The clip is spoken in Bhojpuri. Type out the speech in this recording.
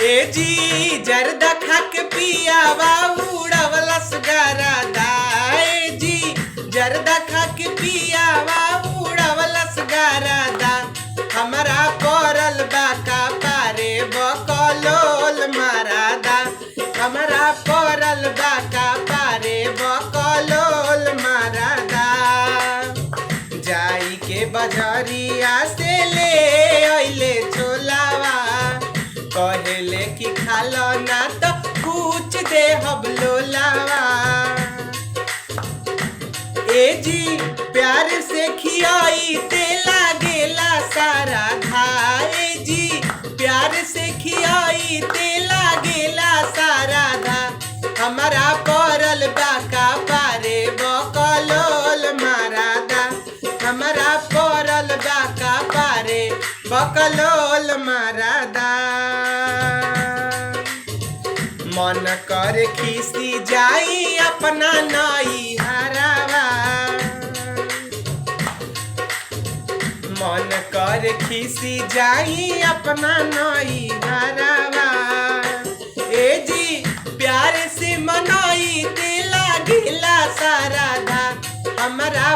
ए जी जर्दा खा के पियावा उड़वलस गरदा। ए जी जर्दा खा के पियावा उड़वलस गरदा। हमरा पड़ल बा कपारे बकलोल मरदा। हमरा पड़ल बा कपारे बकलोल मरदा। जाई के बजरिया से ले अइले छोलावा। कहेले कि खालो ना तो कुछ दे हम लोलावा। ए जी प्यार से खियाई ते लागेला सारा धा। ए जी प्यार से खियाई ते लागेला सारा धा। हमारा पड़ल बा कपारे बकलोल मरदा। हमारा पड़ल बा कपारे बकलोल मरदा। मन कर खीसी जाई अपना नई हरावा। मन कर खीसी जाई अपना नई हरावा। ए जी प्यार से मनाई ते लागिला सारा धा। हमरा